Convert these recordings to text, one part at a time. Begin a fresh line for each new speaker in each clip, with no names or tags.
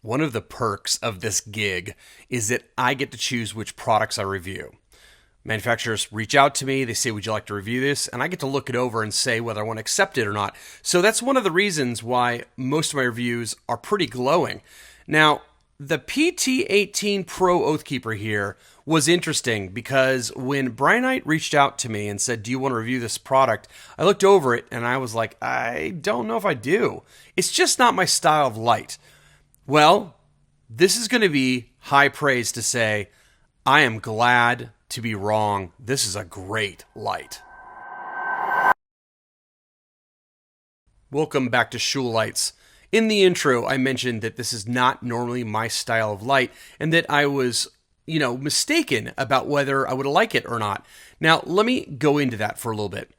One of the perks of this gig is that I get to choose which products I review. Manufacturers reach out to me, they say, would you like to review this? And I get to look it over and say whether I want to accept it or not. So that's one of the reasons why most of my reviews are pretty glowing. Now, the PT18 Pro Oathkeeper here was interesting because when Brinyte reached out to me and said, do you want to review this product? I looked over it and I was like, I don't know if I do. It's just not my style of light. Well, this is going to be high praise to say, I am glad to be wrong. This is a great light. Welcome back to Shul Lights. In the intro, I mentioned that this is not normally my style of light and that I was, mistaken about whether I would like it or not. Now, let me go into that for a little bit.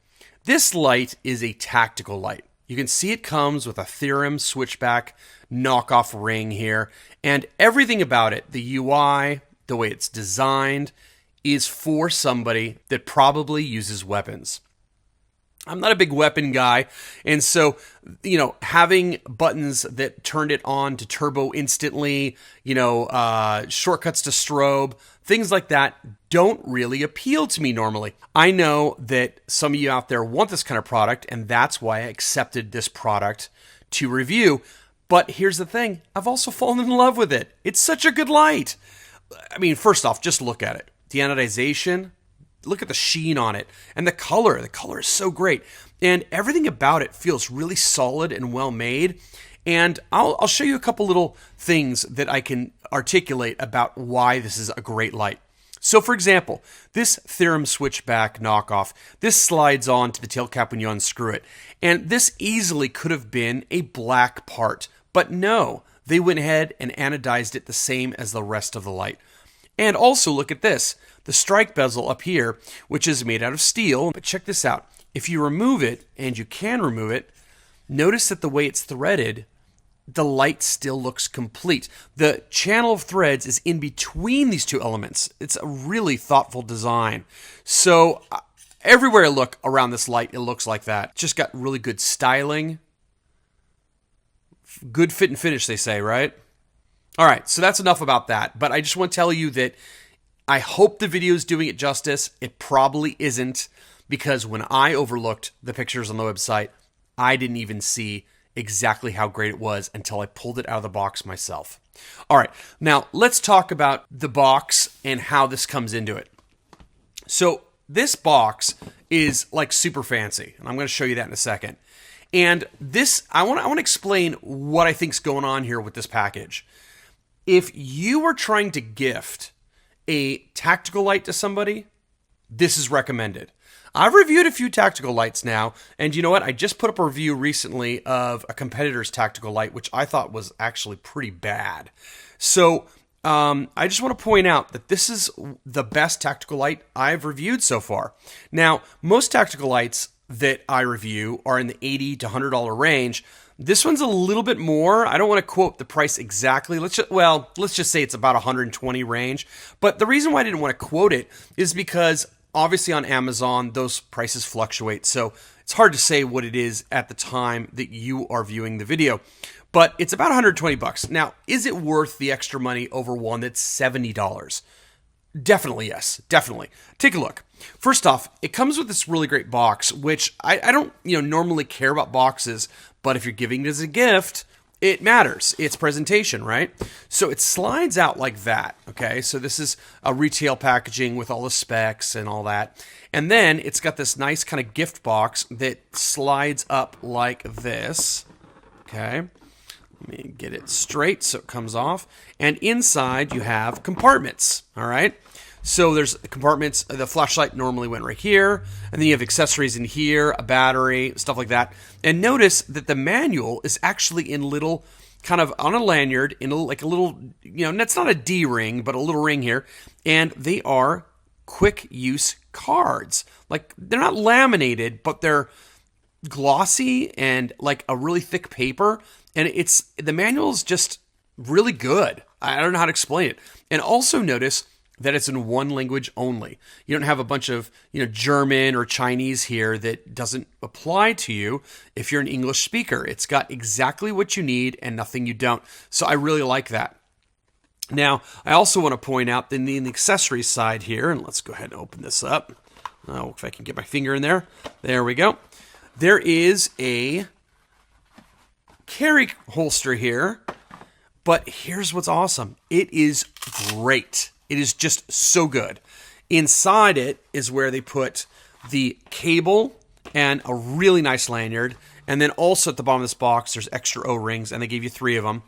This light is a tactical light. You can see it comes with a Thyrm switchback knockoff ring here, and everything about it, the UI, the way it's designed, is for somebody that probably uses weapons. I'm not a big weapon guy, and so, having buttons that turned it on to turbo instantly, shortcuts to strobe, things like that don't really appeal to me normally. I know that some of you out there want this kind of product, and that's why I accepted this product to review. But here's the thing, I've also fallen in love with it. It's such a good light. I mean, first off, just look at it. The anodization, look at the sheen on it, and the color. The color is so great, and everything about it feels really solid and well made. And I'll show you a couple little things that I can articulate about why this is a great light. So, for example, this Thyrm switchback knockoff, this slides on to the tail cap when you unscrew it, and this easily could have been a black part, but no, they went ahead and anodized it the same as the rest of the light. And also look at this, the strike bezel up here, which is made out of steel. But check this out. If you remove it, and you can remove it, notice that the way it's threaded, the light still looks complete. The channel of threads is in between these two elements. It's a really thoughtful design. So everywhere I look around this light, it looks like that. Just got really good styling. Good fit and finish, they say, right? All right, so that's enough about that. But I just want to tell you that I hope the video is doing it justice. It probably isn't, because when I overlooked the pictures on the website, I didn't even see exactly how great it was until I pulled it out of the box myself. All right, now let's talk about the box and how this comes into it. So this box is like super fancy, and I'm going to show you that in a second. And this, I want to explain what I think's going on here with this package. If you were trying to gift a tactical light to somebody, this is recommended. I've reviewed a few tactical lights now, and you know what? I just put up a review recently of a competitor's tactical light, which I thought was actually pretty bad. So I just want to point out that this is the best tactical light I've reviewed so far. Now, most tactical lights that I review are in the $80 to $100 range. This one's a little bit more. I don't want to quote the price exactly. Let's just say it's about 120 range. But the reason why I didn't want to quote it is because obviously on Amazon, those prices fluctuate. So it's hard to say what it is at the time that you are viewing the video. But it's about 120 bucks. Now, is it worth the extra money over one that's $70? Definitely, yes. Definitely. Take a look. First off, it comes with this really great box, which I don't normally care about boxes, but if you're giving it as a gift, it matters. It's presentation, right? So it slides out like that, okay? So this is a retail packaging with all the specs and all that. And then it's got this nice kind of gift box that slides up like this, okay? Let me get it straight so it comes off. And inside you have compartments, all right? So there's compartments. The flashlight normally went right here, and then you have accessories in here, a battery, stuff like that. And notice that the manual is actually in little, kind of on a lanyard, in like a little, it's not a D ring, but a little ring here. And they are quick use cards. Like, they're not laminated, but they're glossy and like a really thick paper. And the manual is just really good. I don't know how to explain it. And also notice that it's in one language only. You don't have a bunch of, German or Chinese here that doesn't apply to you if you're an English speaker. It's got exactly what you need and nothing you don't. So I really like that. Now, I also want to point out that in the accessories side here, and let's go ahead and open this up. Oh, if I can get my finger in there. There we go. There is a carry holster here, but here's what's awesome. It is great. It is just so good. Inside it is where they put the cable and a really nice lanyard. And then also at the bottom of this box, there's extra O-rings, and they gave you 3 of them.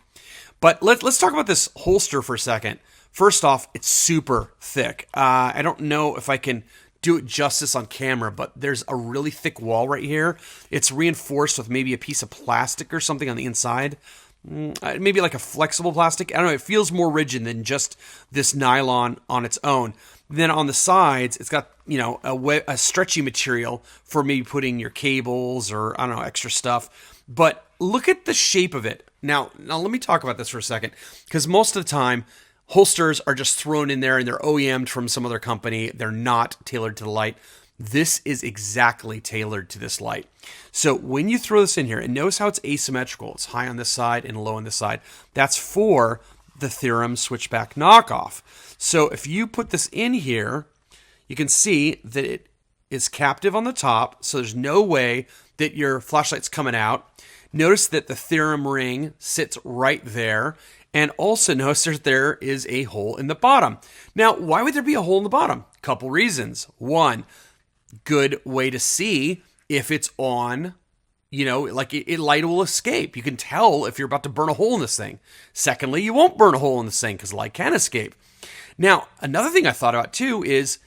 But let's talk about this holster for a second. First off, it's super thick. I don't know if I can do it justice on camera, but there's a really thick wall right here. It's reinforced with maybe a piece of plastic or something on the inside. Maybe like a flexible plastic. I don't know. It feels more rigid than just this nylon on its own. Then on the sides, it's got, a stretchy material for maybe putting your cables or, I don't know, extra stuff. But look at the shape of it. Now let me talk about this for a second, because most of the time, holsters are just thrown in there and they're OEM'd from some other company. They're not tailored to the light. This is exactly tailored to this light. So when you throw this in here, and notice how it's asymmetrical. It's high on this side and low on this side. That's for the Thyrm switchback knockoff. So if you put this in here, you can see that it is captive on the top. So there's no way that your flashlight's coming out. Notice that the Thyrm ring sits right there. And also notice there is a hole in the bottom. Now, why would there be a hole in the bottom? Couple reasons. One, good way to see if it's on, light will escape. You can tell if you're about to burn a hole in this thing. Secondly, you won't burn a hole in this thing because light can escape. Now, another thing I thought about too is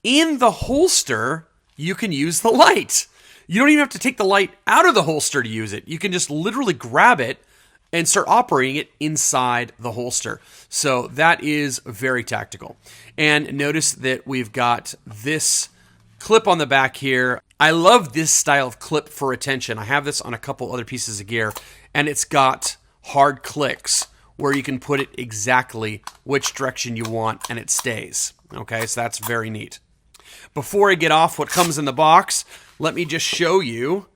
in the holster, you can use the light. You don't even have to take the light out of the holster to use it. You can just literally grab it and start operating it inside the holster. So that is very tactical. And notice that we've got this clip on the back here. I love this style of clip for retention. I have this on a couple other pieces of gear, and it's got hard clicks where you can put it exactly which direction you want and it stays. Okay, so that's very neat. Before I get off what comes in the box, let me just show you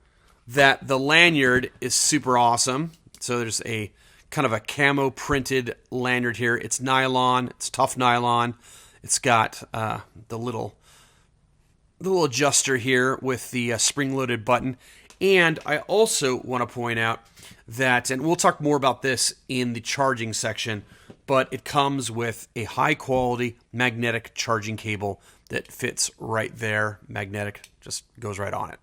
that the lanyard is super awesome. So there's a kind of a camo printed lanyard here. It's nylon. It's tough nylon. It's got the little adjuster here with the spring-loaded button. And I also want to point out that, and we'll talk more about this in the charging section, but it comes with a high-quality magnetic charging cable that fits right there. Magnetic, just goes right on it.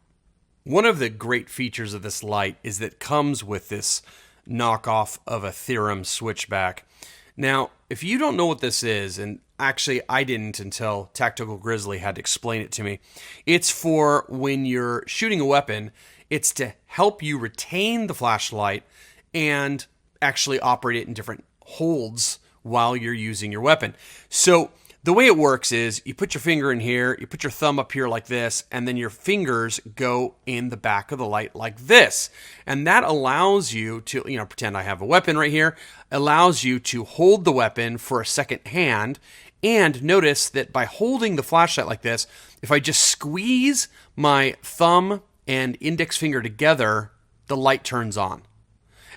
One of the great features of this light is that it comes with this knockoff of a Thyrm switchback. Now, if you don't know what this is, and actually I didn't until Tactical Grizzly had to explain it to me, it's for when you're shooting a weapon, it's to help you retain the flashlight and actually operate it in different holds while you're using your weapon. So the way it works is you put your finger in here, you put your thumb up here like this, and then your fingers go in the back of the light like this. And that allows you to, pretend I have a weapon right here, allows you to hold the weapon for a second hand. And notice that by holding the flashlight like this, if I just squeeze my thumb and index finger together, the light turns on.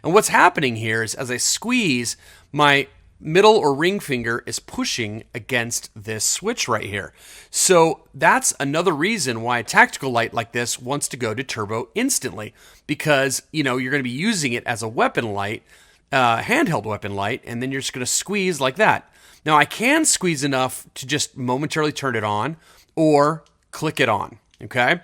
And what's happening here is as I squeeze, my middle or ring finger is pushing against this switch right here. So that's another reason why a tactical light like this wants to go to turbo instantly, because you're going to be using it as a weapon light, handheld weapon light, and then you're just going to squeeze like that. Now I can squeeze enough to just momentarily turn it on or click it on. Okay.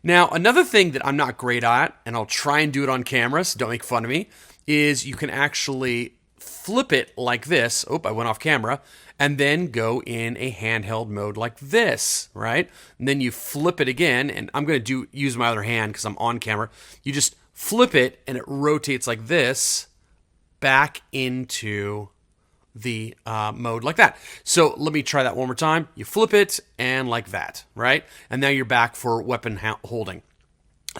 Now another thing that I'm not great at, and I'll try and do it on camera, so don't make fun of me, is you can actually flip it like this. Oh, I went off camera. And then go in a handheld mode like this, right? And then you flip it again, and I'm going to use my other hand because I'm on camera. You just flip it, and it rotates like this back into the mode like that. So let me try that one more time. You flip it, and like that, right? And now you're back for weapon holding.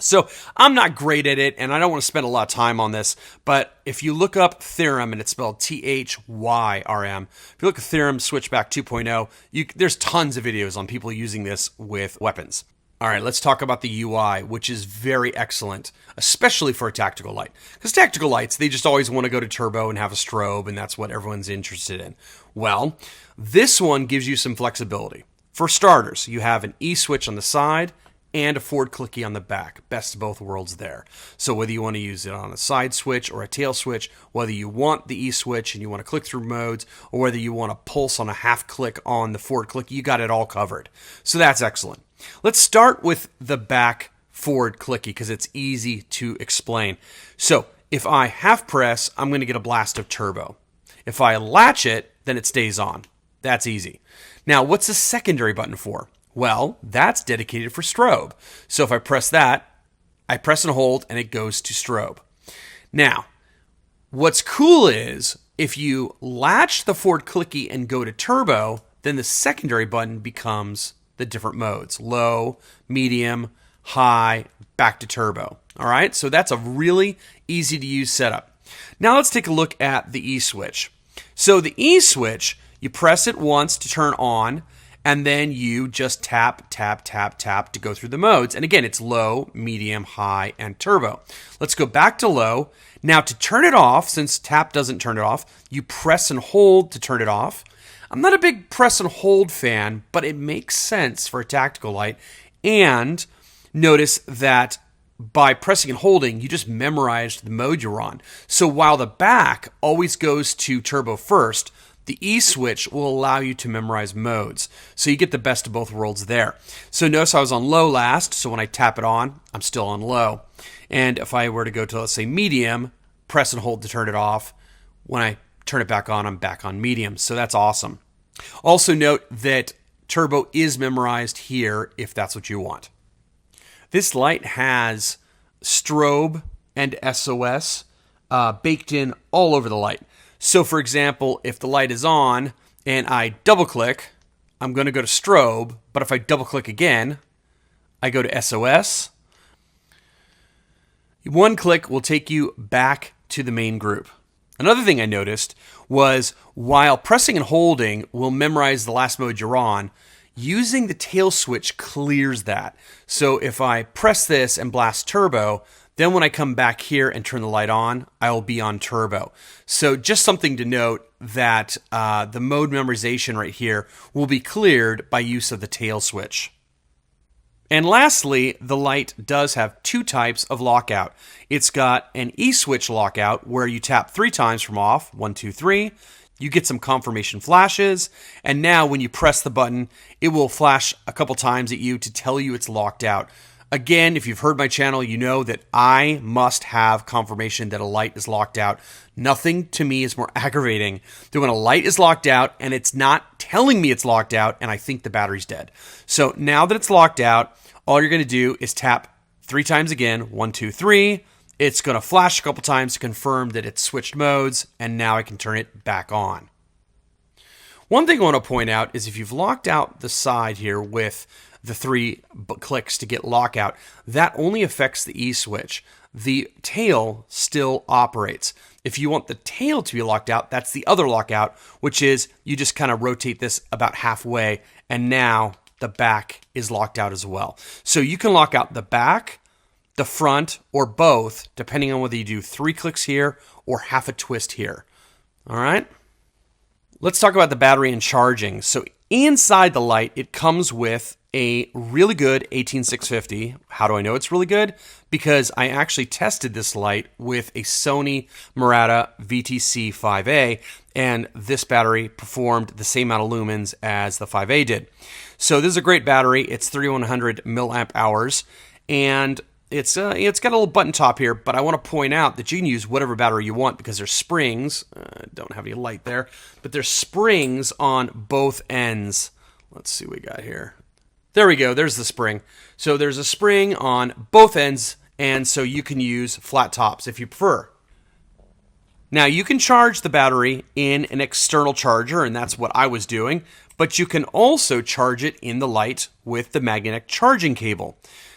So I'm not great at it, and I don't want to spend a lot of time on this, but if you look up Thyrm, and it's spelled Thyrm, if you look at Thyrm Switchback 2.0, there's tons of videos on people using this with weapons. All right, let's talk about the UI, which is very excellent, especially for a tactical light. Because tactical lights, they just always want to go to turbo and have a strobe, and that's what everyone's interested in. Well, this one gives you some flexibility. For starters, you have an E switch on the side and a forward clicky on the back. Best of both worlds there. So whether you want to use it on a side switch or a tail switch, whether you want the E switch and you want to click through modes, or whether you want to pulse on a half click on the forward click, you got it all covered. So that's excellent. Let's start with the back forward clicky because it's easy to explain. So if I half press, I'm going to get a blast of turbo. If I latch it, then it stays on. That's easy. Now, what's the secondary button for? Well, that's dedicated for strobe. So if I press that, I press and hold, and it goes to strobe. Now, what's cool is if you latch the forward clicky and go to turbo, then the secondary button becomes the different modes: low, medium, high, back to turbo. All right, so that's a really easy to use setup. Now let's take a look at the E switch. So the E switch, you press it once to turn on, and then you just tap, tap, tap, tap to go through the modes. And again, it's low, medium, high, and turbo. Let's go back to low. Now to turn it off, since tap doesn't turn it off, you press and hold to turn it off. I'm not a big press and hold fan, but it makes sense for a tactical light. And notice that by pressing and holding, you just memorized the mode you're on. So while the back always goes to turbo first, the E switch will allow you to memorize modes. So you get the best of both worlds there. So notice I was on low last, so when I tap it on, I'm still on low. And if I were to go to, let's say, medium, press and hold to turn it off, when I turn it back on, I'm back on medium. So that's awesome. Also note that turbo is memorized here if that's what you want. This light has strobe and SOS baked in all over the light. So for example, if the light is on and I double click, I'm going to go to strobe, but if I double click again, I go to SOS. One click will take you back to the main group. Another thing I noticed was while pressing and holding will memorize the last mode you're on, using the tail switch clears that. So if I press this and blast turbo, then when I come back here and turn the light on, I will be on turbo. So just something to note that the mode memorization right here will be cleared by use of the tail switch. And lastly, the light does have two types of lockout. It's got an E-switch lockout where you tap 3 times from off, 1, 2, 3. You get some confirmation flashes, and now when you press the button, it will flash a couple times at you to tell you it's locked out. Again, if you've heard my channel, you know that I must have confirmation that a light is locked out. Nothing to me is more aggravating than when a light is locked out and it's not telling me it's locked out and I think the battery's dead. So now that it's locked out, all you're going to do is tap 3 times again, 1, 2, 3. It's going to flash a couple times to confirm that it's switched modes, and now I can turn it back on. One thing I want to point out is if you've locked out the side here with the 3 clicks to get lockout, that only affects the E switch. The tail still operates. If you want the tail to be locked out, that's the other lockout, which is you just kind of rotate this about halfway, and now the back is locked out as well. So you can lock out the back, the front, or both, depending on whether you do 3 clicks here or half a twist here. All right? Let's talk about the battery and charging. So inside the light, it comes with a really good 18650. How do I know it's really good? Because I actually tested this light with a Sony Murata VTC 5A, and this battery performed the same amount of lumens as the 5A did. So this is a great battery. It's 3100 milliamp hours, and it's got a little button top here, but I want to point out that you can use whatever battery you want because there's springs. Don't have any light there, but there's springs on both ends. Let's see what we got here. There we go. There's the spring. So there's a spring on both ends, and so you can use flat tops if you prefer. Now, you can charge the battery in an external charger, and that's what I was doing, but you can also charge it in the light with the magnetic charging cable.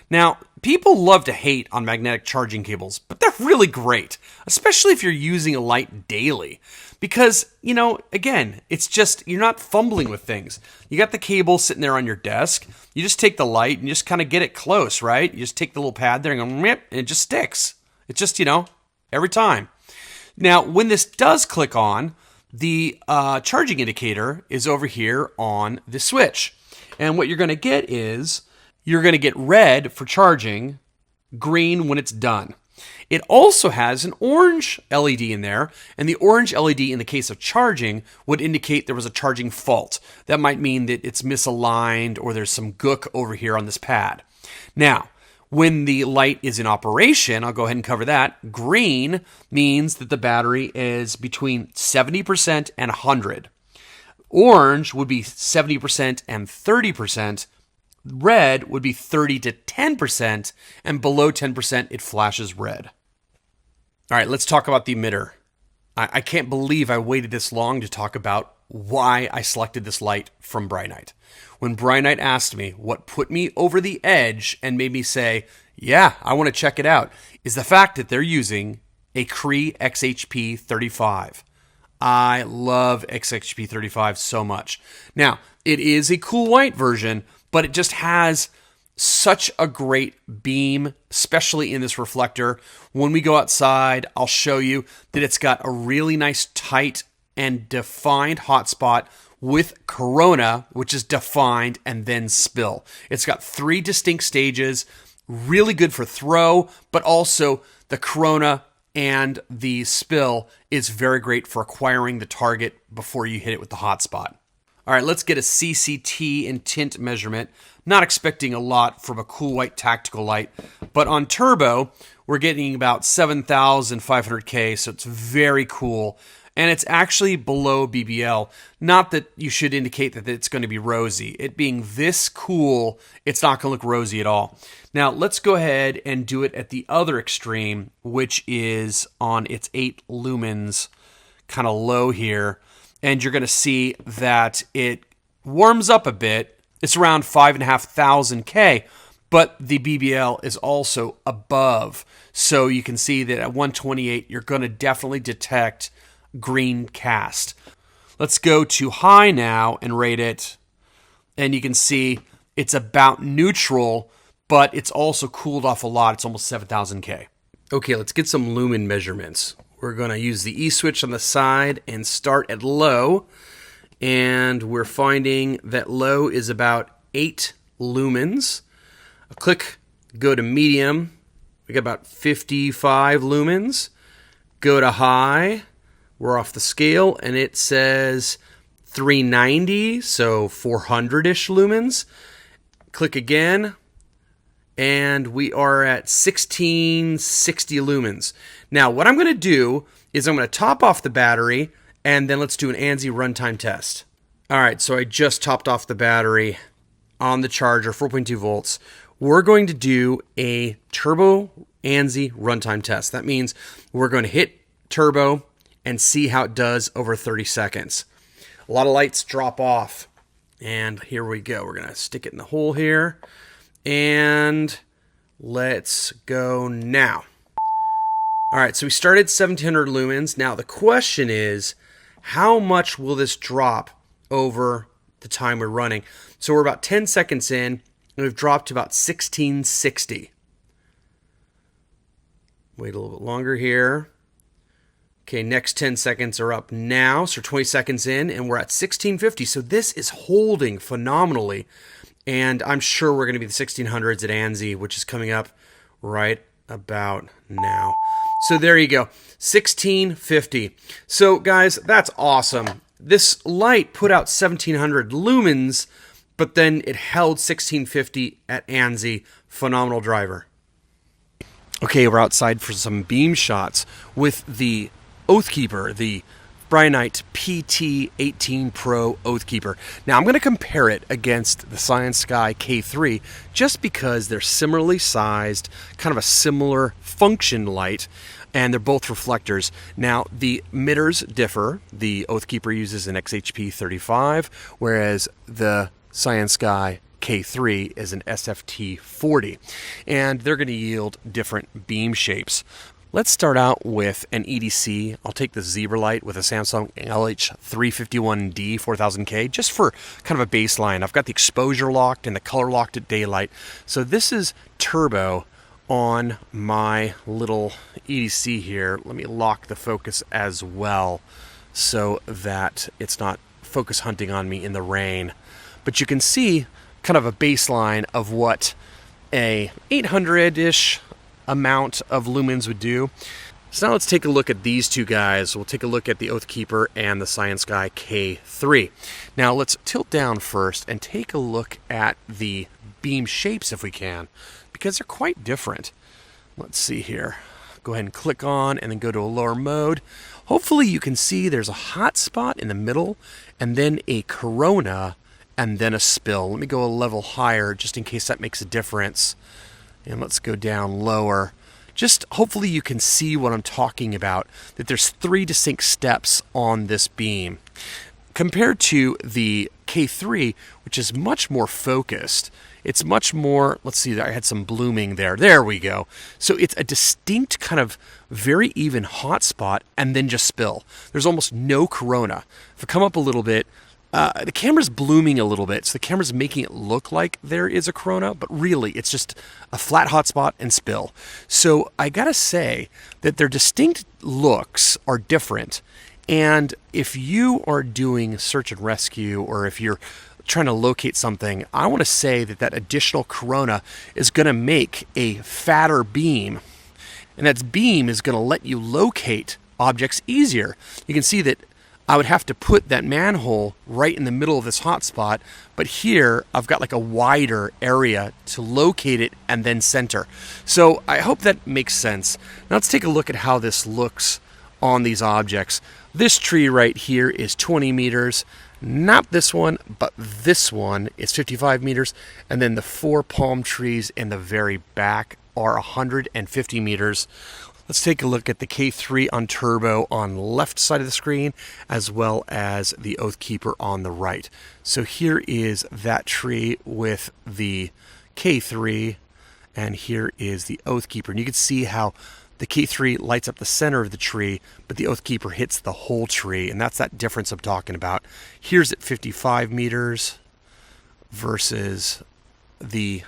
Now, people love to hate on magnetic charging cables, but they're really great, especially if you're using a light daily. Because, you know, again, it's just, you're not fumbling with things. You got the cable sitting there on your desk. You just take the light and you just kind of get it close, right? You just take the little pad there and go, and it just sticks. It just, you know, every time. Now, when this does click on, the charging indicator is over here on the switch. And what you're going to get is, you're going to get red for charging, green when it's done. It also has an orange LED in there, and the orange LED in the case of charging would indicate there was a charging fault. That might mean that it's misaligned or there's some gook over here on this pad. Now, when the light is in operation, I'll go ahead and cover that. Green means that the battery is between 70% and 100. Orange would be 70% and 30%. Red would be 30 to 10%, and below 10%, it flashes red. All right, let's talk about the emitter. I can't believe I waited this long to talk about why I selected this light from Brinyte. When Brinyte asked me what put me over the edge and made me say, yeah, I want to check it out, is the fact that they're using a Cree XHP35. I love XHP35 so much. Now, it is a cool white version, but it just has such a great beam, especially in this reflector. When we go outside, I'll show you that it's got a really nice tight and defined hotspot with corona, which is defined and then spill. It's got 3 distinct stages, really good for throw, but also the corona and the spill is very great for acquiring the target before you hit it with the hotspot. All right, let's get a CCT and tint measurement. Not expecting a lot from a cool white tactical light, but on turbo, we're getting about 7,500K, so it's very cool. And it's actually below BBL. Not that you should indicate that it's going to be rosy. It being this cool, it's not going to look rosy at all. Now, let's go ahead and do it at the other extreme, which is on its 8 lumens, kind of low here. And you're going to see that it warms up a bit. It's around 5,500K, but the BBL is also above. So you can see that at 128, you're going to definitely detect green cast. Let's go to high now and rate it. And you can see it's about neutral, but it's also cooled off a lot. It's almost 7,000K. Okay, let's get some lumen measurements. We're going to use the E switch on the side and start at low. And we're finding that low is about 8 lumens. A click, go to medium. We got about 55 lumens. Go to high. We're off the scale and it says 390, so 400-ish lumens. Click again. And we are at 1660 lumens. Now, what I'm going to do is I'm going to top off the battery, and then let's do an ANSI runtime test. All right, so I just topped off the battery on the charger, 4.2 volts. We're going to do a turbo ANSI runtime test. That means we're going to hit turbo and see how it does over 30 seconds. A lot of lights drop off. And here we go. We're going to stick it in the hole here. And let's go now. All right, so we started 1700 lumens. Now the question is, how much will this drop over the time we're running? So we're about 10 seconds in, and we've dropped to about 1660. Wait a little bit longer here. Okay, next 10 seconds are up now. So 20 seconds in, and we're at 1650. So this is holding phenomenally. And I'm sure we're going to be the 1600s at ANSI, which is coming up right about now. So there you go, 1650. So guys, that's awesome. This light put out 1700 lumens, but then it held 1650 at ANSI. Phenomenal driver. Okay, we're outside for some beam shots with the Oathkeeper, the Brinyte PT18 Pro Oathkeeper. Now I'm going to compare it against the Science Sky K3 just because they're similarly sized, kind of a similar function light, and they're both reflectors. Now the emitters differ. The Oathkeeper uses an XHP35, whereas the Science Sky K3 is an SFT40, and they're going to yield different beam shapes. Let's start out with an EDC. I'll take the Zebralight with a Samsung LH351D 4000K just for kind of a baseline. I've got the exposure locked and the color locked at daylight. So this is turbo on my little EDC here. Let me lock the focus as well so that it's not focus hunting on me in the rain. But you can see kind of a baseline of what a 800-ish amount of lumens would do. So now let's take a look at these two guys. We'll take a look at the Oathkeeper and the Science Guy K3. Now let's tilt down first and take a look at the beam shapes if we can, because they're quite different. Let's see here. Go ahead and click on and then go to a lower mode. Hopefully you can see there's a hot spot in the middle and then a corona and then a spill. Let me go a level higher just in case that makes a difference. And let's go down lower. Just hopefully you can see what I'm talking about, that there's 3 distinct steps on this beam. Compared to the K3, which is much more focused, it's much more, let's see, I had some blooming there. There we go. So it's a distinct kind of very even hot spot and then just spill. There's almost no corona. If I come up a little bit, the camera's blooming a little bit, so the camera's making it look like there is a corona, but really it's just a flat hotspot and spill. So I gotta say that their distinct looks are different, and if you are doing search and rescue or if you're trying to locate something, I want to say that that additional corona is going to make a fatter beam, and that beam is going to let you locate objects easier. You can see that I would have to put that manhole right in the middle of this hotspot, but here I've got like a wider area to locate it and then center. So I hope that makes sense. Now let's take a look at how this looks on these objects. This tree right here is 20 meters. Not this one, but this one is 55 meters. And then the 4 palm trees in the very back are 150 meters. Let's take a look at the K3 on turbo on the left side of the screen, as well as the Oathkeeper on the right. So here is that tree with the K3, and here is the Oathkeeper. And you can see how the K3 lights up the center of the tree, but the Oathkeeper hits the whole tree, and that's that difference I'm talking about. Here's at 55 meters versus the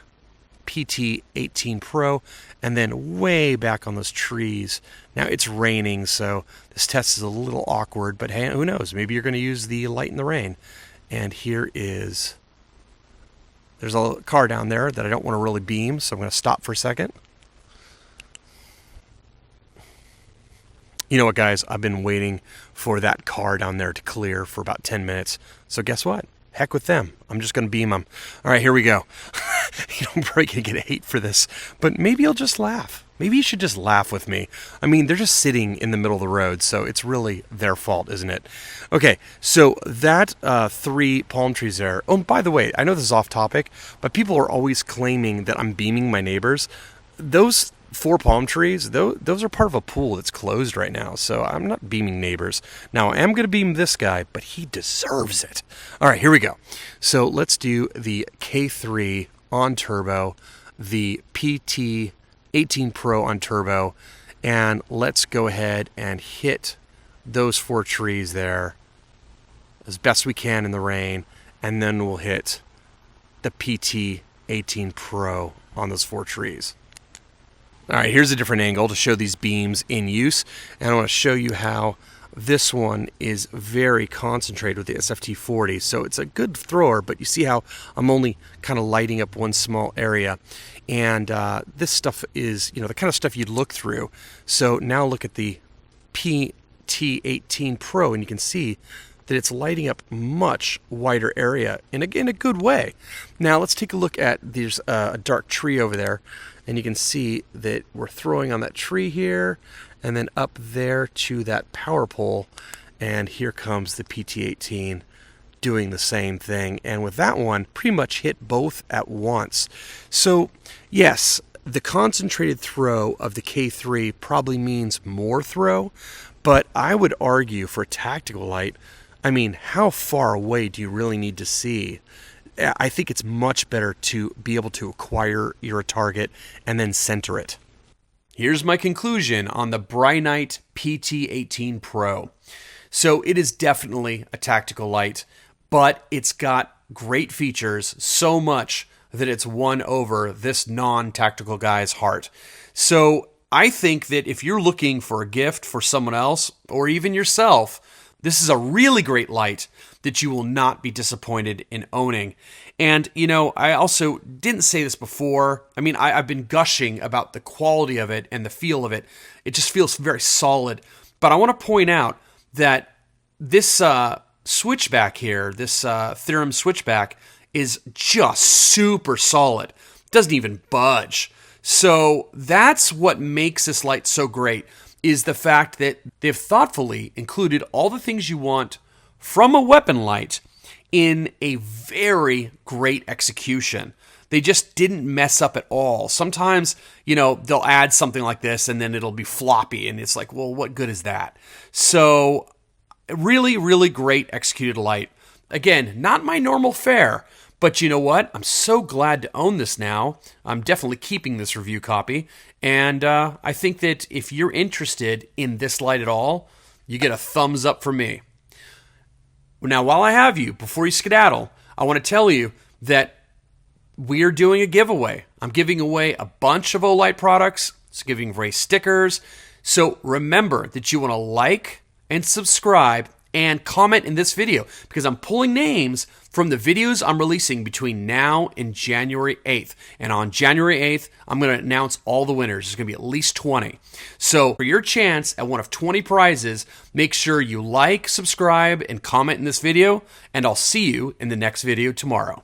PT18 Pro, and then way back on those trees. Now it's raining, so this test is a little awkward, but hey, who knows? Maybe you're going to use the light in the rain. And here is, there's a car down there that I don't want to really beam, so I'm going to stop for a second. You know what, guys? I've been waiting for that car down there to clear for about 10 minutes. So guess what? Heck with them. I'm just going to beam them. All right, here we go. I'm probably going to get hate for this, but maybe you'll just laugh. Maybe you should just laugh with me. I mean, they're just sitting in the middle of the road, so it's really their fault, isn't it? Okay, so that 3 palm trees there. Oh, by the way, I know this is off topic, but people are always claiming that I'm beaming my neighbors. Those 4 palm trees, those are part of a pool that's closed right now, so I'm not beaming neighbors. Now, I am going to beam this guy, but he deserves it. All right, here we go. So let's do the K3 on turbo, the PT18 Pro on turbo, and let's go ahead and hit those 4 trees there as best we can in the rain, and then we'll hit the PT18 Pro on those 4 trees. All right, here's a different angle to show these beams in use, and I want to show you how this one is very concentrated with the SFT40. So it's a good thrower, but you see how I'm only kind of lighting up one small area. And this stuff is, the kind of stuff you'd look through. So now look at the PT18 Pro, and you can see that it's lighting up much wider area in a good way. Now let's take a look at there's a dark tree over there, and you can see that we're throwing on that tree here, and then up there to that power pole, and here comes the PT18 doing the same thing. And with that one, pretty much hit both at once. So yes, the concentrated throw of the K3 probably means more throw, but I would argue for a tactical light, I mean, how far away do you really need to see? I think it's much better to be able to acquire your target and then center it. Here's my conclusion on the Brinyte PT18 Pro. So it is definitely a tactical light, but it's got great features, so much that it's won over this non-tactical guy's heart. So I think that if you're looking for a gift for someone else or even yourself, this is a really great light that you will not be disappointed in owning. And, you know, I also didn't say this before. I mean, I've been gushing about the quality of it and the feel of it. It just feels very solid. But I want to point out that this switchback here, this Thyrm switchback, is just super solid. It doesn't even budge. So that's what makes this light so great, is the fact that they've thoughtfully included all the things you want from a weapon light in a very great execution. They just didn't mess up at all. Sometimes, you know, they'll add something like this and then it'll be floppy and it's like, well, what good is that? So really, really great executed light. Again, not my normal fare, but you know what? I'm so glad to own this now. I'm definitely keeping this review copy. And I think that if you're interested in this light at all, you get a thumbs up from me. Now, while I have you, before you skedaddle, I want to tell you that we're doing a giveaway. I'm giving away a bunch of Olight products. It's giving away stickers. So remember that you want to like and subscribe and comment in this video, because I'm pulling names from the videos I'm releasing between now and January 8th. And on January 8th, I'm going to announce all the winners. There's going to be at least 20. So for your chance at one of 20 prizes, make sure you like, subscribe, and comment in this video, and I'll see you in the next video tomorrow.